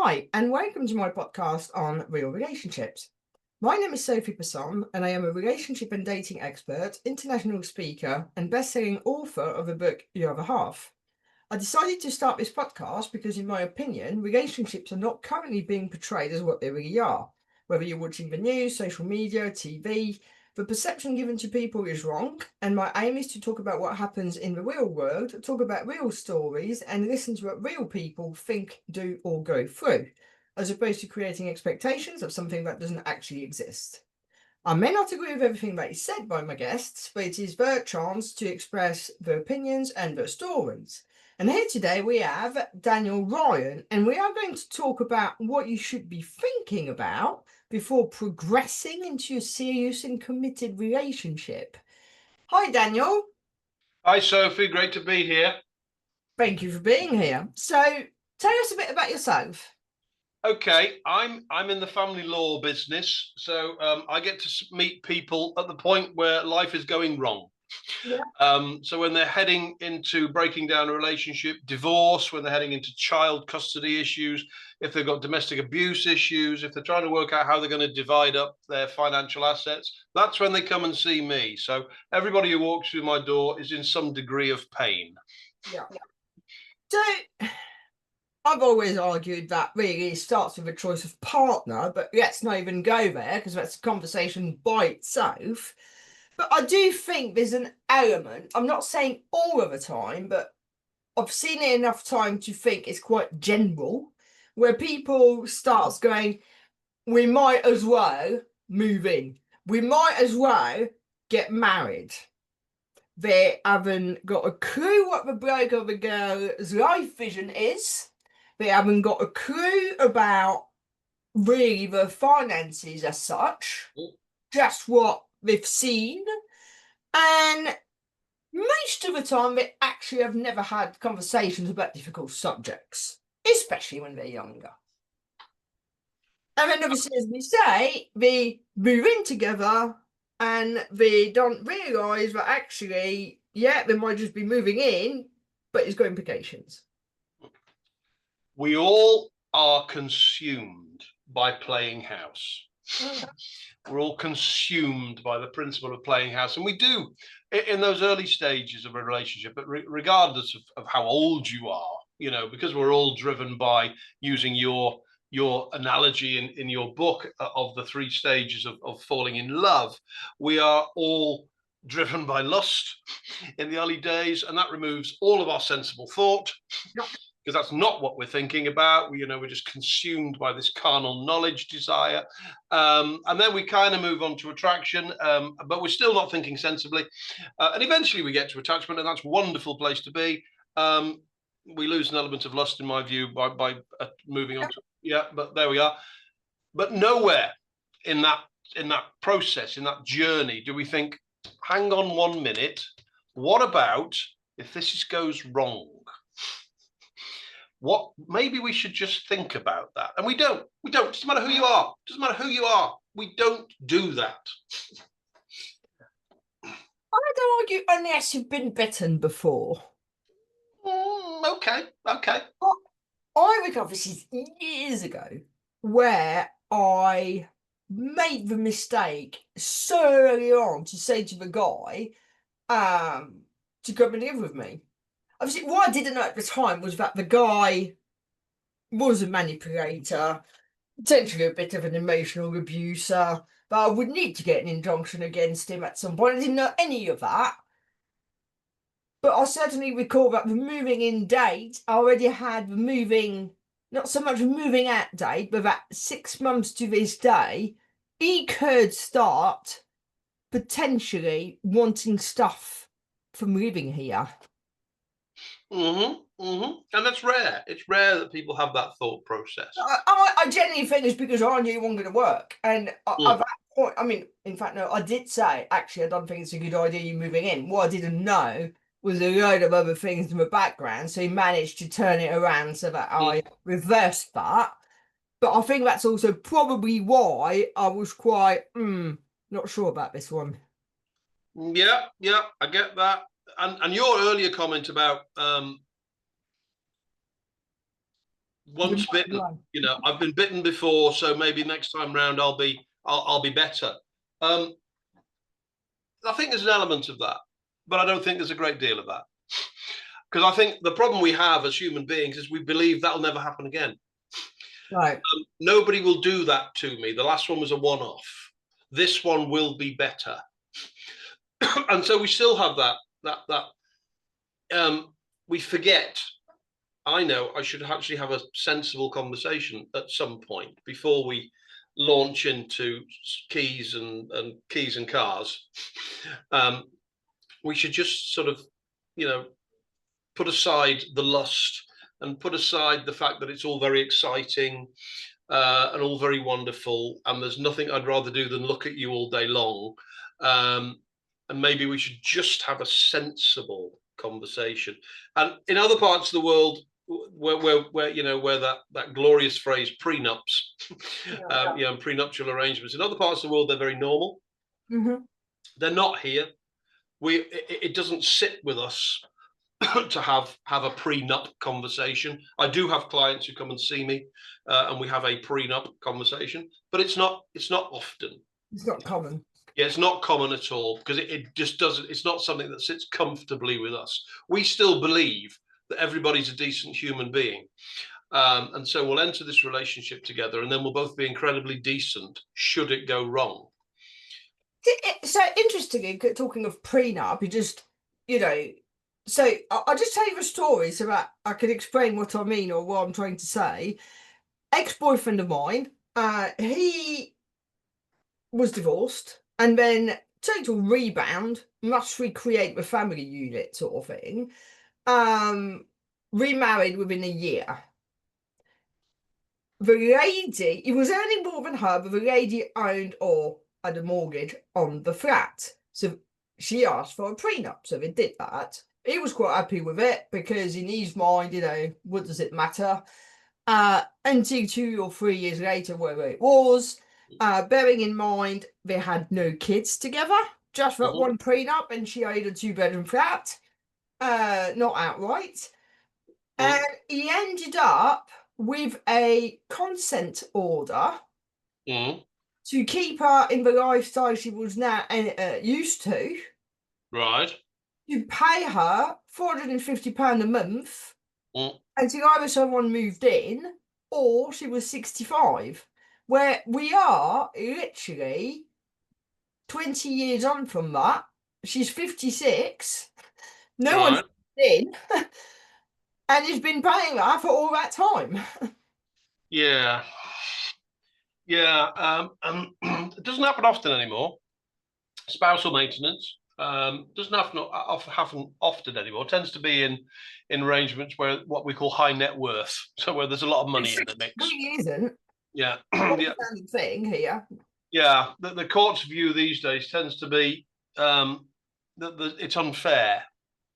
Hi, and welcome to my podcast on real relationships. My name is Sophie Passon, and I am a relationship and dating expert, international speaker, and best-selling author of the book Your Other Half. I decided to start this podcast because, in my opinion, relationships are not currently being portrayed as what they really are. Whether you're watching the news, social media, TV, the perception given to people is wrong, and my aim is to talk about what happens in the real world, talk about real stories, and listen to what real people think, do, or go through, as opposed to creating expectations of something that doesn't actually exist. I may not agree with everything that is said by my guests, but it is their chance to express their opinions and their stories. And here today we have Daniel Ryan, and we are going to talk about what you should be thinking about before progressing into a serious and committed relationship. Hi, Daniel. Hi, Sophie. Great to be here. Thank you for being here. So, tell us a bit about yourself. Okay, I'm in the family law business, so I get to meet people at the point where life is going wrong. Yeah. So when they're heading into breaking down a relationship, divorce, when they're heading into child custody issues, if they've got domestic abuse issues, if they're trying to work out how they're going to divide up their financial assets, that's when they come and see me. So everybody who walks through my door is in some degree of pain. Yeah. So, I've always argued that really starts with a choice of partner, but let's not even go there because that's a conversation by itself. But I do think there's an element, I'm not saying all of the time, but I've seen it enough time to think it's quite general, where people start going, we might as well move in. We might as well get married. They haven't got a clue what the bloke or the girl's life vision is. They haven't got a clue about really the finances as such, just what they've seen. And most of the time, they actually have never had conversations about difficult subjects, especially when they're younger. And then obviously, as we say, they move in together and they don't realise that actually, yeah, they might just be moving in, but it's got implications. We all are consumed by playing house. We're all consumed by the principle of playing house. And we do in those early stages of a relationship, but regardless of how old you are, you know, because we're all driven by using your analogy in your book of the three stages of falling in love, we are all driven by lust in the early days, and that removes all of our sensible thought. Because that's not what we're thinking about. We're just consumed by this carnal knowledge desire. And then we kind of move on to attraction, but we're still not thinking sensibly. And eventually we get to attachment, and that's a wonderful place to be. We lose an element of lust, in my view, by moving on to, but there we are. But nowhere in that process, in that journey, do we think, hang on 1 minute, what about if this goes wrong? What maybe we should just think about that. And we don't. Doesn't matter who you are. We don't do that. I don't argue unless you've been bitten before. Okay. I recall this is years ago where I made the mistake so early on to say to the guy to come and live with me. Obviously, what I didn't know at the time was that the guy was a manipulator, potentially a bit of an emotional abuser, but I would need to get an injunction against him at some point. I didn't know any of that. But I certainly recall that the moving in date, I already had the moving, not so much moving out date, but that 6 months to this day, he could start potentially wanting stuff from living here. And that's rare. It's rare that people have that thought process. I genuinely think it's because I knew it wasn't going to work. And at that point, I mean, in fact, no, I did say, actually, I don't think it's a good idea you moving in. What I didn't know was a load of other things in the background. So he managed to turn it around so that I reversed that. But I think that's also probably why I was quite not sure about this one. Yeah, I get that. And your earlier comment about once bitten. You know, I've been bitten before, so maybe next time round I'll be better. I think there's an element of that, but I don't think there's a great deal of that. Because I think the problem we have as human beings is we believe that'll never happen again. Right. Nobody will do that to me. The last one was a one-off. This one will be better. And so we still have that we forget. I know I should actually have a sensible conversation at some point before we launch into keys and cars. We should just sort of, you know, put aside the lust and put aside the fact that it's all very exciting and all very wonderful, and there's nothing I'd rather do than look at you all day long. And maybe we should just have a sensible conversation. And in other parts of the world, where you know, where that glorious phrase prenups, you know, prenuptial arrangements, in other parts of the world they're very normal. Mm-hmm. They're not here. It doesn't sit with us to have a prenup conversation. I do have clients who come and see me, and we have a prenup conversation, but it's not often. It's not common. Yeah, it's not common at all, because it just doesn't. It's not something that sits comfortably with us. We still believe that everybody's a decent human being, and so we'll enter this relationship together, and then we'll both be incredibly decent should it go wrong. So interestingly, talking of prenup, you just, you know, so I'll just tell you a story so that I can explain what I mean or what I'm trying to say. Ex-boyfriend of mine, he was divorced and then total rebound, must recreate the family unit sort of thing. Remarried within a year. The lady, he was earning more than her, but the lady owned or had a mortgage on the flat. So she asked for a prenup, so they did that. He was quite happy with it because in his mind, you know, what does it matter? Until 2 or 3 years later, wherever it was, bearing in mind they had no kids together, just that one prenup, and she owned a 2-bedroom flat, not outright. And he ended up with a consent order to keep her in the lifestyle she was now used to. Right. To pay her £450 a month until either someone moved in or she was 65. Where we are literally 20 years on from that. She's 56. No one's in. And he's been paying her for all that time. Yeah. Yeah. It doesn't happen often anymore. Spousal maintenance doesn't happen often anymore. It tends to be in arrangements where what we call high net worth, so where there's a lot of money in the mix. Really isn't. Yeah. Yeah. Thing here. Yeah. The court's view these days tends to be that it's unfair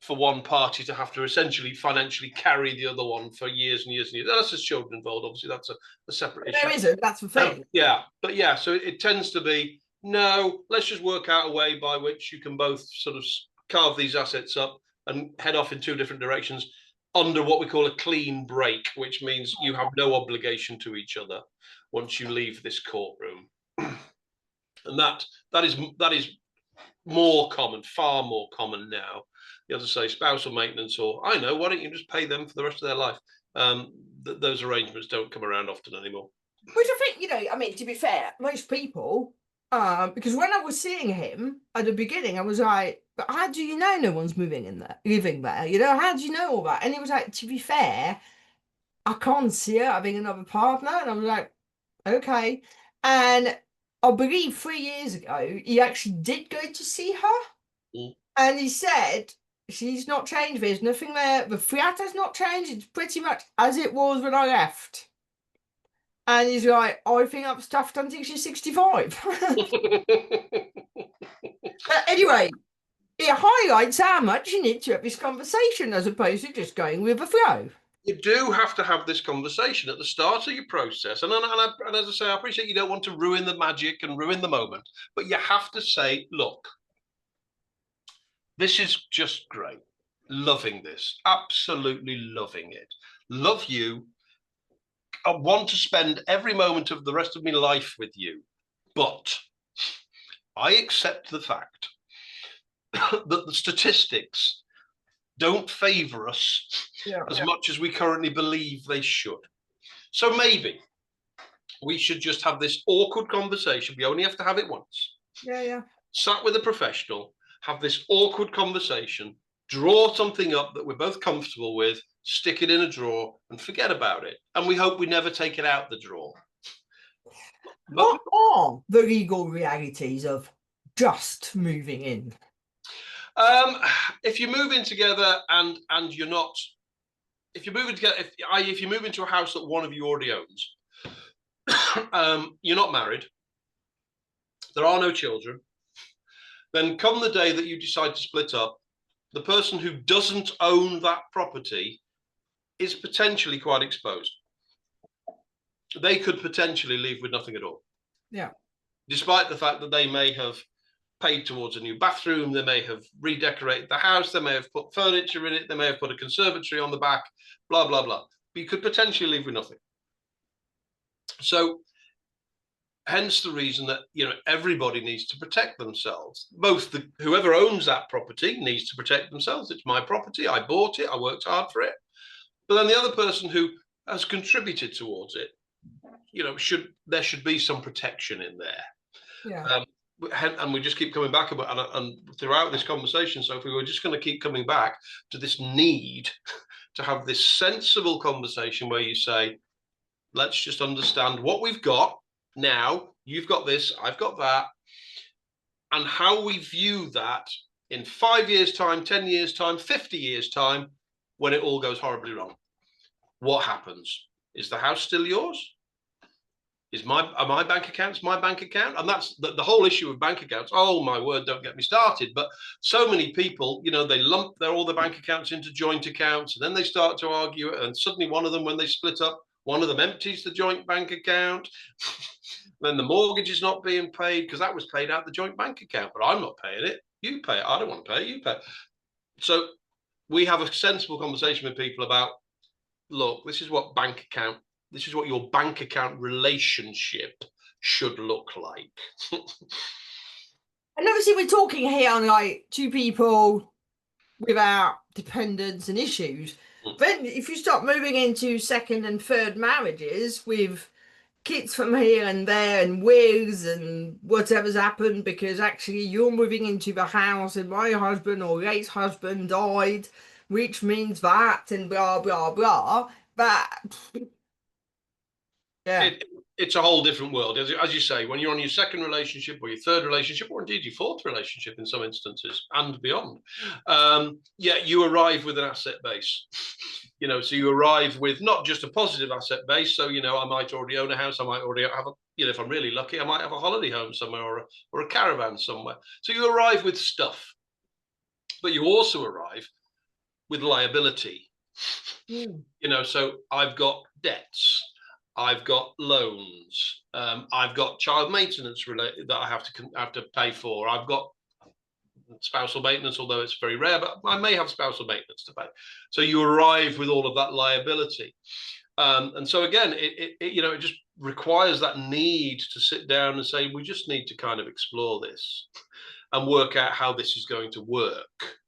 for one party to have to essentially financially carry the other one for years and years and years. Unless there's children involved, obviously that's a separate issue. There isn't, that's the thing. Yeah, but yeah, so it tends to be, no, let's just work out a way by which you can both sort of carve these assets up and head off in 2 different directions under what we call a clean break, which means you have no obligation to each other once you leave this courtroom. And that is more common, far more common now. You have to say spousal maintenance, or I know, why don't you just pay them for the rest of their life? Those arrangements don't come around often anymore. Which I think, you know, I mean, to be fair, most people, because when I was seeing him at the beginning, I was like, but how do you know no one's living there? You know, how do you know all that? And he was like, to be fair, I can't see her having another partner. And I was like, okay. And I believe 3 years ago, he actually did go to see her. And he said, she's not changed. There's nothing there. The flat has not changed. It's pretty much as it was when I left. And he's like, I think I'm stuffed until she's 65. Anyway, it highlights how much you need to have this conversation as opposed to just going with the flow. You do have to have this conversation at the start of your process. And as I say, I appreciate you don't want to ruin the magic and ruin the moment, but you have to say, look, this is just great. Loving this. Absolutely loving it. Love you. I want to spend every moment of the rest of my life with you, but I accept the fact that the statistics don't favor us as much as we currently believe they should. So maybe we should just have this awkward conversation. We only have to have it once. Sat with a professional, have this awkward conversation, draw something up that we're both comfortable with, stick it in a drawer and forget about it. And we hope we never take it out the drawer. What are the legal realities of just moving in? If you move in together and you're not, if you're moving together, if you move into a house that one of you already owns, you're not married, there are no children, then come the day that you decide to split up, the person who doesn't own that property is potentially quite exposed. They could potentially leave with nothing at all. Yeah. Despite the fact that they may have paid towards a new bathroom, they may have redecorated the house, they may have put furniture in it, they may have put a conservatory on the back, blah, blah, blah. But you could potentially leave with nothing. So hence the reason that, you know, everybody needs to protect themselves. Both whoever owns that property needs to protect themselves. It's my property. I bought it. I worked hard for it. But then the other person who has contributed towards it, you know, there should be some protection in there. Yeah. And we just keep coming back about, and throughout this conversation, so if we were just going to keep coming back to this need to have this sensible conversation where you say, let's just understand what we've got now. You've got this, I've got that, and how we view that in 5 years' time, 10 years' time, 50 years' time, when it all goes horribly wrong. What happens? Is the house still yours? Are my bank accounts my bank account? And that's the whole issue of bank accounts. Oh my word, don't get me started. But so many people, you know, they lump all the bank accounts into joint accounts, and then they start to argue it, and suddenly one of them, when they split up, one of them empties the joint bank account. Then the mortgage is not being paid because that was paid out the joint bank account, but I'm not paying it. You pay it. I don't want to pay it. You pay it. So we have a sensible conversation with people about, look, this is what your bank account relationship should look like. And obviously we're talking here on like two people without dependents and issues. Then if you start moving into second and third marriages with kids from here and there and wills and whatever's happened, because actually you're moving into the house and my husband or late husband died, which means that, and blah, blah, blah. But yeah. It's a whole different world. As you say, when you're on your second relationship or your third relationship, or indeed your fourth relationship in some instances and beyond, you arrive with an asset base. You know, so you arrive with not just a positive asset base. So, you know, I might already own a house. I might already have if I'm really lucky, I might have a holiday home somewhere or a caravan somewhere. So you arrive with stuff, but you also arrive with liability. You know, so I've got debts. I've got loans. I've got child maintenance related that I have to pay for. I've got spousal maintenance, although it's very rare, but I may have spousal maintenance to pay. So you arrive with all of that liability, and so again, it just requires that need to sit down and say, we just need to kind of explore this and work out how this is going to work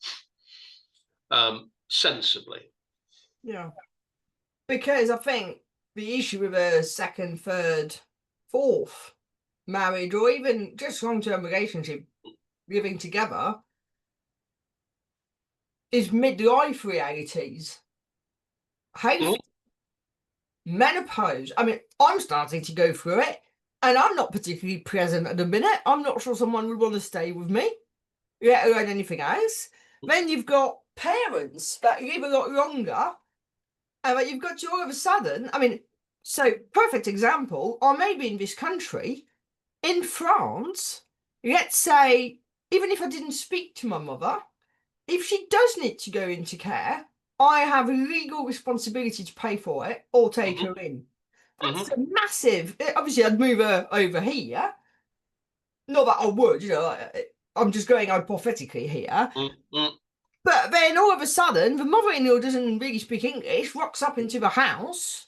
sensibly. Yeah, because I think the issue with a second, third, fourth marriage, or even just long-term relationship living together, is midlife realities. Hey, menopause. I mean, I'm starting to go through it, and I'm not particularly present at the minute. I'm not sure someone would want to stay with me, let alone anything else. Then you've got parents that live a lot longer. But you've got to all of a sudden, I mean, so perfect example, or maybe in this country, in France, let's say, even if I didn't speak to my mother, if she does need to go into care, I have a legal responsibility to pay for it or take her in. That's a massive, obviously I'd move her over here. Not that I would, you know, I'm just going hypothetically here. But then all of a sudden, the mother-in-law doesn't really speak English, rocks up into the house,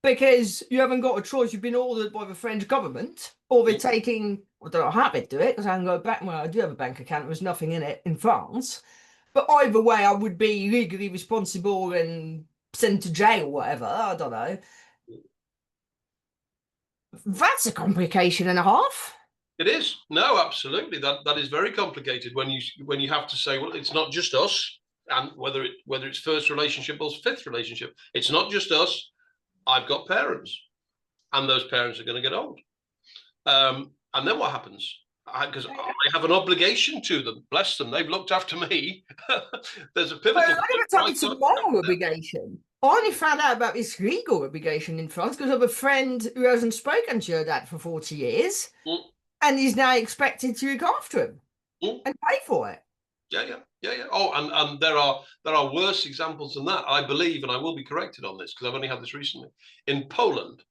because you haven't got a choice. You've been ordered by the French government, or they're taking. I don't know how they do it because I haven't got a bank. Well, I do have a bank account. There's nothing in it in France, but either way, I would be legally responsible and sent to jail, whatever. I don't know. That's a complication and a half. It is. No, absolutely. That is very complicated when you have to say, well, it's not just us, and whether it's first relationship or fifth relationship, it's not just us. I've got parents, and those parents are going to get old. And then what happens? Because I have an obligation to them. Bless them. They've looked after me. There's a But pivotal I never point. told it's a moral obligation. I only found out about this legal obligation in France because of a friend who hasn't spoken to her dad for 40 years. Mm, And he's now expected to look after him mm. and pay for it. Yeah. Oh, and there are worse examples than that, I believe, and I will be corrected on this because I've only had this recently. In Poland,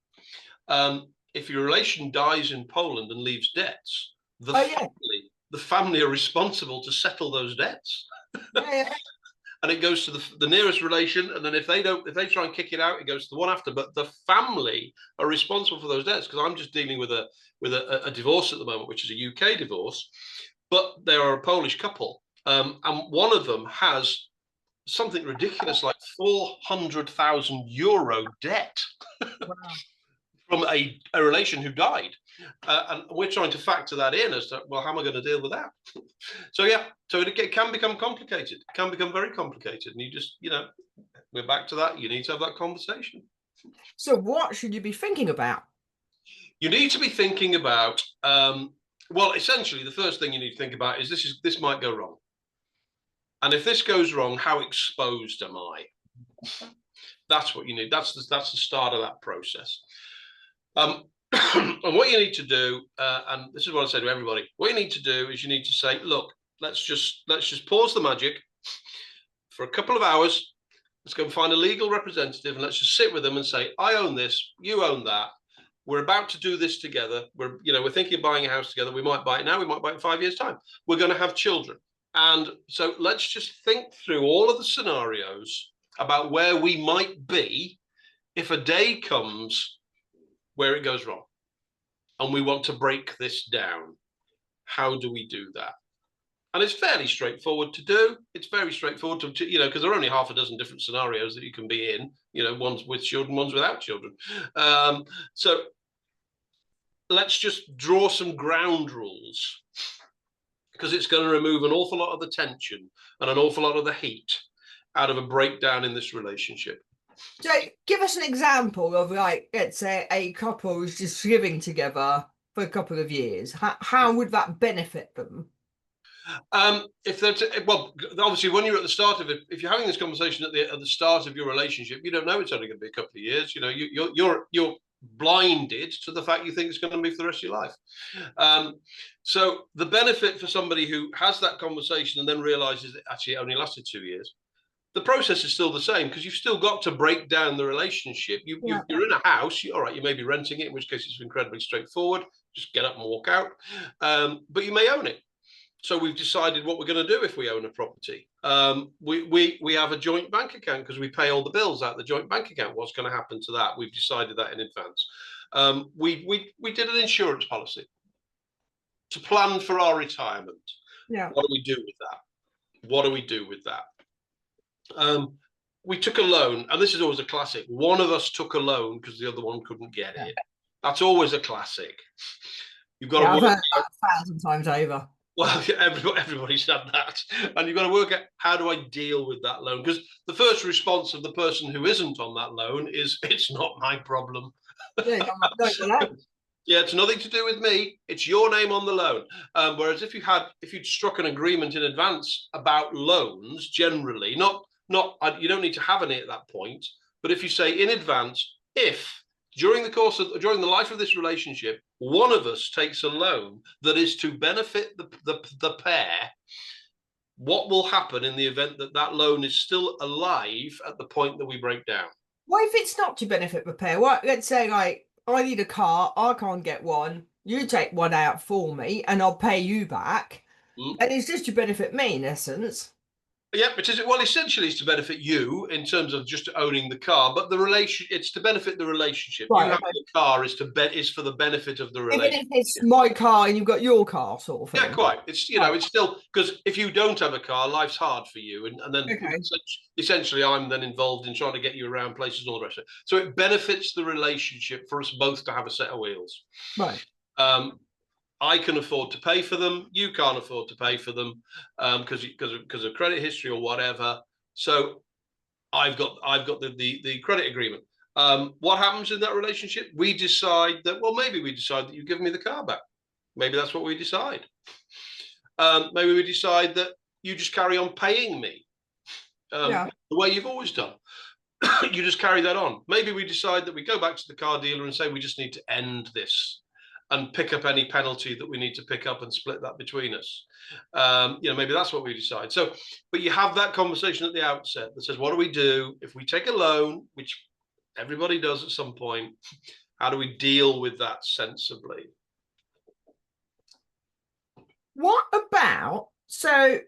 if your relation dies in Poland and leaves debts, the family are responsible to settle those debts. Yeah. And it goes to the nearest relation, and then if they try and kick it out, it goes to the one after. But the family are responsible for those debts, because I'm just dealing with a divorce at the moment, which is a UK divorce, but they are a Polish couple, and one of them has something ridiculous like €400,000 debt. Wow. From a relation who died. And we're trying to factor that in as to, well, how am I going to deal with that? So it can become complicated. It can become very complicated. And you just, we're back to that. You need to have that conversation. So what should you be thinking about? You need to be thinking about, well, essentially the first thing you need to think about is this might go wrong. And if this goes wrong, how exposed am I? That's what you need. That's the start of that process. And what you need to do, and this is what I say to everybody, what you need to do is you need to say, look, let's just pause the magic for a couple of hours. Let's go and find a legal representative and let's just sit with them and say, I own this, you own that. We're about to do this together. We're thinking of buying a house together. We might buy it now. We might buy it in 5 years' time. We're going to have children. And so let's just think through all of the scenarios about where we might be if a day comes where it goes wrong and we want to break this down. How do we do that? And it's fairly straightforward to do. It's very straightforward to because there are only half a dozen different scenarios that you can be in, one's with children, one's without children. So let's just draw some ground rules, because it's going to remove an awful lot of the tension and an awful lot of the heat out of a breakdown in this relationship. So give us an example of, like, let's say a couple who's just living together for a couple of years. How would that benefit them? Obviously, when you're at the start of it, if you're having this conversation at the start of your relationship, you don't know it's only going to be a couple of years. You're blinded to the fact you think it's going to be for the rest of your life. So the benefit for somebody who has that conversation and then realizes that actually it only lasted 2 years, the process is still the same, because you've still got to break down the relationship. You're in a house, all right, you may be renting it, in which case it's incredibly straightforward. Just get up and walk out. But you may own it. So we've decided what we're going to do if we own a property. We have a joint bank account because we pay all the bills out of the joint bank account. What's going to happen to that? We've decided that in advance. We did an insurance policy to plan for our retirement. Yeah. What do we do with that? What do we do with that? We took a loan, and this is always a classic. One of us took a loan because the other one couldn't get it. That's always a classic. You've got to I've work heard that 1,000 times over. Well, everybody's had that, and you've got to work out, how do I deal with that loan? Because the first response of the person who isn't on that loan is, it's not my problem. Yeah, it's nothing to do with me. It's your name on the loan. Whereas if you'd struck an agreement in advance about loans, generally, you don't need to have any at that point. But if you say in advance, if during the life of this relationship, one of us takes a loan that is to benefit the pair, what will happen in the event that loan is still alive at the point that we break down? What if it's not to benefit the pair? What, let's say, like, I need a car, I can't get one, you take one out for me, and I'll pay you back. And it's just to benefit me, in essence. Yeah, but is it, well, essentially it's to benefit you in terms of just owning the car, but the relation, it's to benefit the relationship. You Right. having Okay. the car is for the benefit of the Even if it's relationship. my car and you've got your car, sort of Yeah, thing. quite. It's, Right. it's still, because if you don't have a car, life's hard for you, and then Okay. essentially I'm then involved in trying to get you around places and all the rest of it. So it benefits the relationship for us both to have a set of wheels. Right. Um, I can afford to pay for them. You can't afford to pay for them because of credit history or whatever. So I've got the credit agreement. What happens in that relationship? We decide that, well, maybe we decide that you give me the car back. Maybe that's what we decide. Maybe we decide that you just carry on paying me Yeah. the way you've always done. You just carry that on. Maybe we decide that we go back to the car dealer and say we just need to end this and pick up any penalty that we need to pick up and split that between us. Maybe that's what we decide. So, but you have that conversation at the outset that says, what do we do if we take a loan, which everybody does at some point? How do we deal with that sensibly? What about, so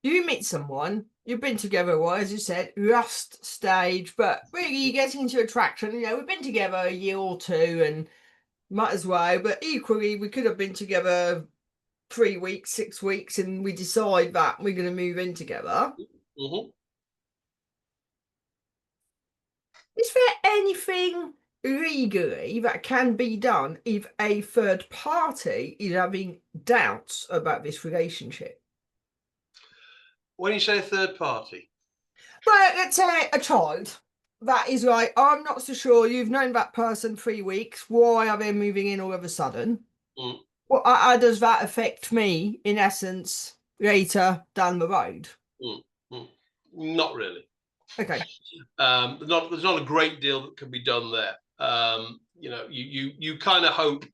you meet someone, you've been together a while, as you said, lust stage, but really you're getting into attraction. We've been together a year or two and might as well, but equally we could have been together 3 weeks, 6 weeks, and we decide that we're going to move in together. Mm-hmm. Is there anything legally that can be done if a third party is having doubts about this relationship? When you say a third party, Well, let's say a child that is like, I'm not so sure, you've known that person 3 weeks, why are they moving in all of a sudden? mm, Well, how does that affect me, in essence, later down the road? mm, mm, not really. Okay. There's not a great deal that can be done there. You kind of hope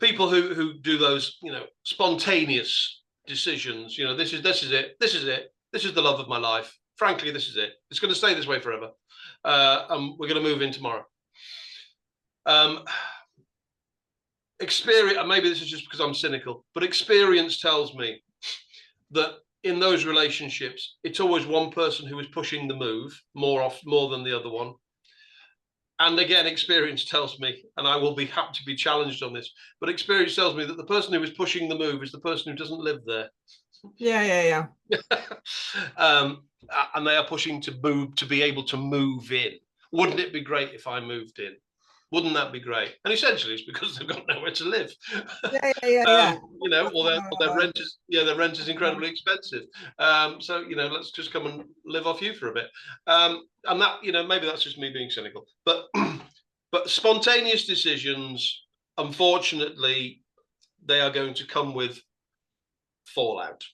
people who do those, spontaneous decisions. This is it. This is it. This is the love of my life. Frankly, this is it. It's going to stay this way forever. And we're going to move in tomorrow. Experience, and maybe this is just because I'm cynical, but experience tells me that in those relationships, it's always one person who is pushing the move more than the other one. And again, experience tells me, and I will be happy to be challenged on this, but experience tells me that the person who is pushing the move is the person who doesn't live there. Yeah, yeah, yeah. And they are pushing to move, to be able to move in. Wouldn't it be great if I moved in? Wouldn't that be great? And essentially, it's because they've got nowhere to live. Yeah, yeah, yeah, Their rent is incredibly expensive. Let's just come and live off you for a bit. And that, maybe that's just me being cynical. But but spontaneous decisions, unfortunately, they are going to come with fallout.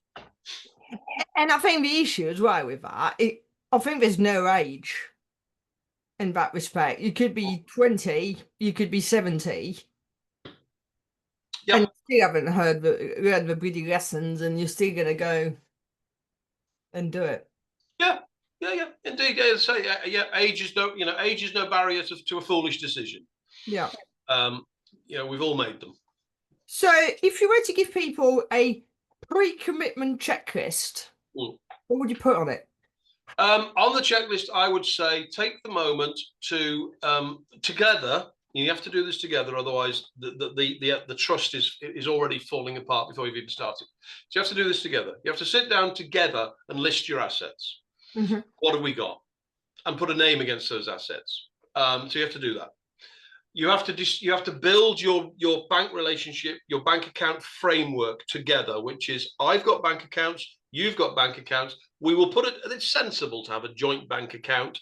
And I think the issue as well with that, I think there's no age in that respect. You could be 20, you could be 70, and Yep. you still haven't heard the bloody lessons, and you're still gonna go and do it. Yeah. Yeah. Indeed. Yeah. Say, age is no barrier to a foolish decision. Yeah. Um, we've all made them. So if you were to give people a pre-commitment checklist, Mm. what would you put on it? On the checklist, I would say take the moment to together. You have to do this together, otherwise the trust is already falling apart before you've even started. So you have to do this together. You have to sit down together and list your assets. Mm-hmm. What have we got? And put a name against those assets. So you have to do that. You have to build your bank relationship, your bank account framework together, which is I've got bank accounts, you've got bank accounts. We will put it. It's sensible to have a joint bank account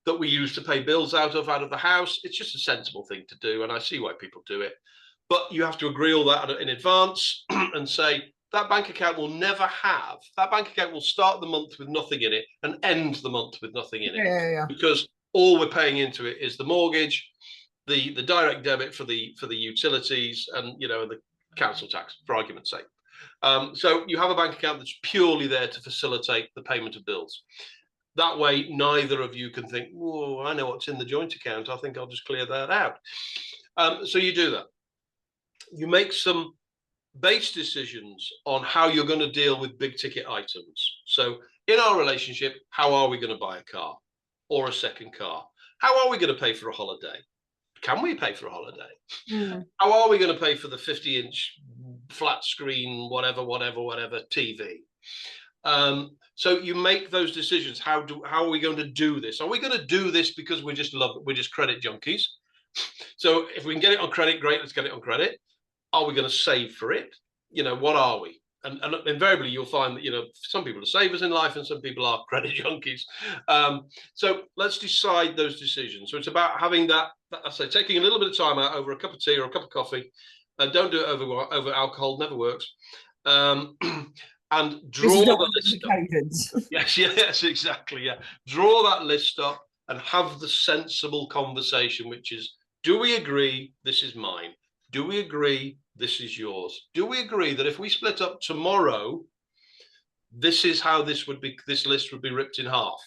that we use to pay bills out of the house. It's just a sensible thing to do, and I see why people do it. But you have to agree all that in advance and say that bank account will never have. That bank account will start the month with nothing in it and end the month with nothing in it, Yeah. because all we're paying into it is the mortgage, the direct debit for the utilities, and the council tax, for argument's sake. So you have a bank account that's purely there to facilitate the payment of bills. That way, neither of you can think, "Whoa, I know what's in the joint account. I think I'll just clear that out." So you do that. You make some base decisions on how you're going to deal with big ticket items. So in our relationship, how are we going to buy a car or a second car? How are we going to pay for a holiday? Can we pay for a holiday? Mm. How are we going to pay for the 50-inch flat screen, whatever TV? So you make those decisions. How are we going to do this? Are we going to do this because we're just credit junkies? So if we can get it on credit, great, let's get it on credit. Are we going to save for it? What are we? And invariably, you'll find that, some people are savers in life and some people are credit junkies. So let's decide those decisions. So it's about having that, I say, taking a little bit of time out over a cup of tea or a cup of coffee. Don't do it over alcohol, never works. And draw the list up. Yes, exactly. Yeah. Draw that list up and have the sensible conversation, which is, do we agree this is mine? Do we agree this is yours? Do we agree that if we split up tomorrow, this is how this list would be ripped in half?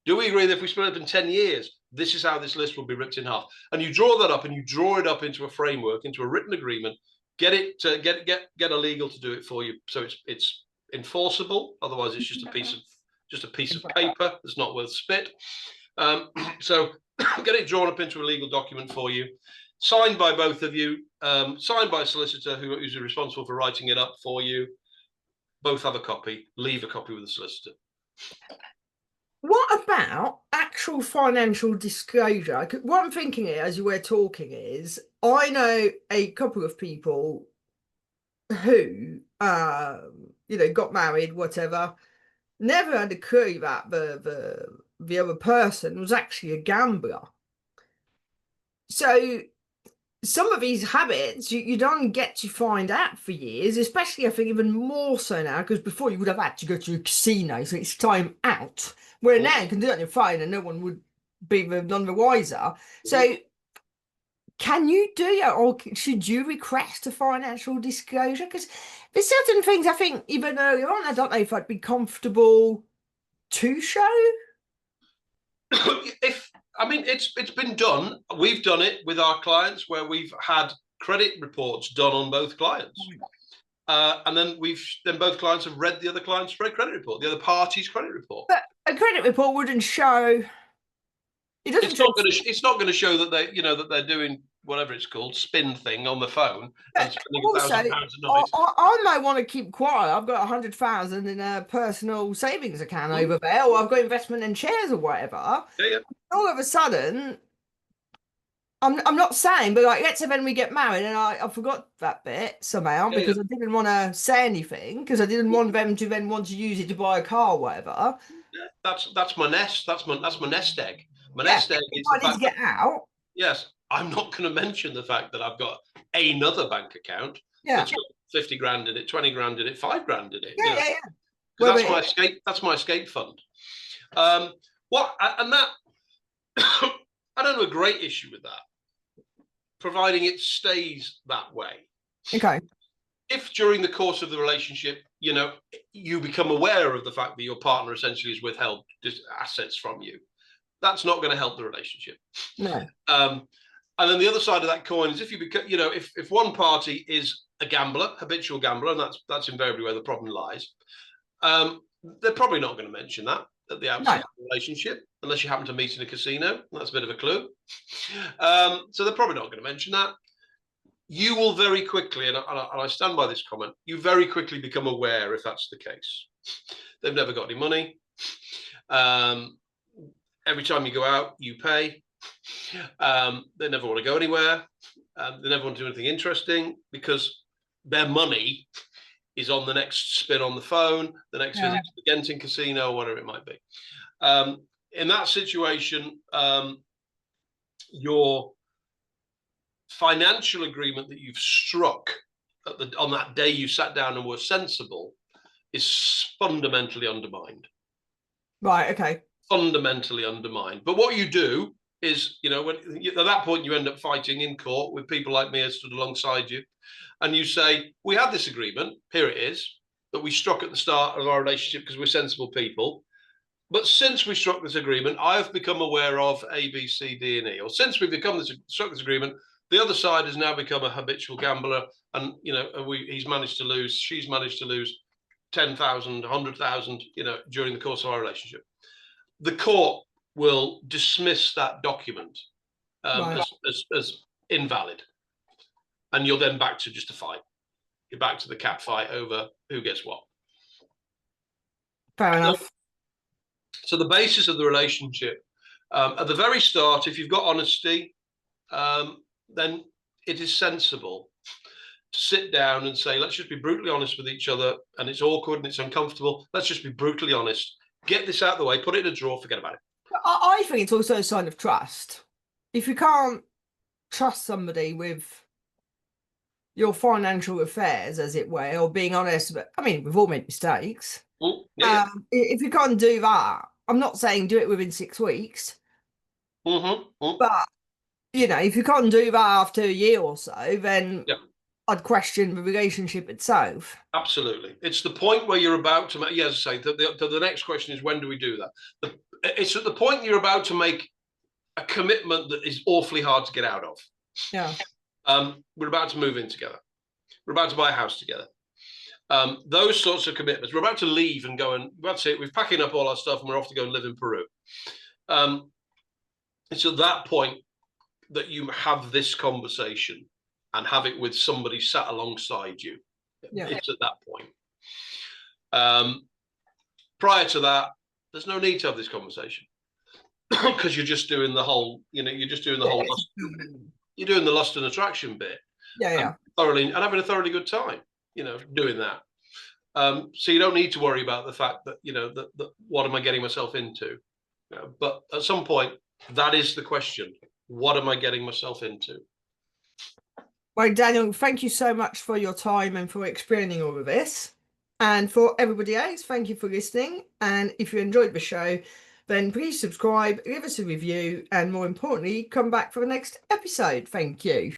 Do we agree that if we split up in 10 years, this is how this list will be ripped in half? And you draw that up and you draw it up into a framework, into a written agreement, get a legal to do it for you. So it's enforceable. Otherwise, it's just a piece of paper that's not worth spit. So get it drawn up into a legal document for you, signed by both of you, signed by a solicitor who's responsible for writing it up for you. Both have a copy. Leave a copy with the solicitor. What about actual financial disclosure? What I'm thinking here, as you were talking, is I know a couple of people who, got married, whatever, never had a clue that the other person was actually a gambler. So some of these habits you don't get to find out for years, especially I think even more so now, because before you would have had to go to a casino, so it's time out. Where now you can do it on your phone and no one would be none the wiser. So can you do it, or should you request a financial disclosure? Because there's certain things I think even earlier on, I don't know if I'd be comfortable to show. It's been done. We've done it with our clients where we've had credit reports done on both clients. And then both clients have read the other client's credit report, the other party's credit report. But a credit report wouldn't show. It's not going to show that they're doing whatever it's called, spin thing on the phone and spending £1,000 a night. I might want to keep quiet. I've got 100,000 in a personal savings account over there, or I've got investment in shares or whatever. Yeah. All of a sudden, I'm not saying, but let's say when we get married, and I forgot that bit somehow because I didn't want to say anything because I didn't want them to then want to use it to buy a car or whatever. Yeah, that's my nest. That's my nest egg. My nest egg is I need to get out. Yes, I'm not going to mention the fact that I've got another bank account that's got 50 grand in it, 20 grand in it, 5 grand in it. Yeah. That's my escape. That's my escape fund. I don't have a great issue with that, providing it stays that way. Okay. If during the course of the relationship, you become aware of the fact that your partner essentially has withheld assets from you, that's not going to help the relationship. No. And then the other side of that coin is if you become, if one party is a gambler, habitual gambler, and that's invariably where the problem lies, they're probably not going to mention that at the outset of the relationship, unless you happen to meet in a casino. That's a bit of a clue. So they're probably not going to mention that. You will very quickly, and I stand by this comment, you very quickly become aware if that's the case. They've never got any money. Every time you go out, you pay. They never want to go anywhere. They never want to do anything interesting because their money is on the next spin on the phone, the next visit to the Genting casino, or whatever it might be. In that situation, your financial agreement that you've struck on that day you sat down and were sensible is fundamentally undermined. Right, okay. Fundamentally undermined. But what you do is, when at that point you end up fighting in court with people like me who stood alongside you, and you say, we had this agreement, here it is, that we struck at the start of our relationship because we're sensible people. But since we struck this agreement, I've become aware of A, B, C, D, and E. Or since we've struck this agreement, The other side has now become a habitual gambler, and he's managed to lose, she's managed to lose 10,000, 100,000, during the course of our relationship. The court will dismiss that document Right. as invalid, and you're then back to just a fight. You're back to the cat fight over who gets what. Fair enough. So the basis of the relationship, at the very start, if you've got honesty, then it is sensible to sit down and say, let's just be brutally honest with each other, and it's awkward and it's uncomfortable. Let's just be brutally honest. Get this out of the way, put it in a drawer, forget about it. I think it's also a sign of trust. If you can't trust somebody with your financial affairs, as it were, or being honest, but I mean, we've all made mistakes. Yeah. If you can't do that, I'm not saying do it within 6 weeks, but if you can't do that after a year or so, then I'd question the relationship itself. Absolutely. It's the point where you're about to make, as I say, the next question is, when do we do that? It's at the point you're about to make a commitment that is awfully hard to get out of. Yeah. We're about to move in together. We're about to buy a house together. Those sorts of commitments. We're about to leave and go, and that's it. We're packing up all our stuff and we're off to go and live in Peru. It's at that point that you have this conversation and have it with somebody sat alongside you. Yeah. It's at that point. Prior to that, there's no need to have this conversation because you're just doing the whole, you're just doing the whole, you're doing the lust and attraction bit. Yeah. And having a thoroughly good time, doing that. So you don't need to worry about the fact that, that what am I getting myself into? But at some point, that is the question. What am I getting myself into? Well, Daniel, thank you so much for your time and for explaining all of this. And for everybody else, thank you for listening. And if you enjoyed the show, then please subscribe, give us a review, and more importantly, come back for the next episode. Thank you.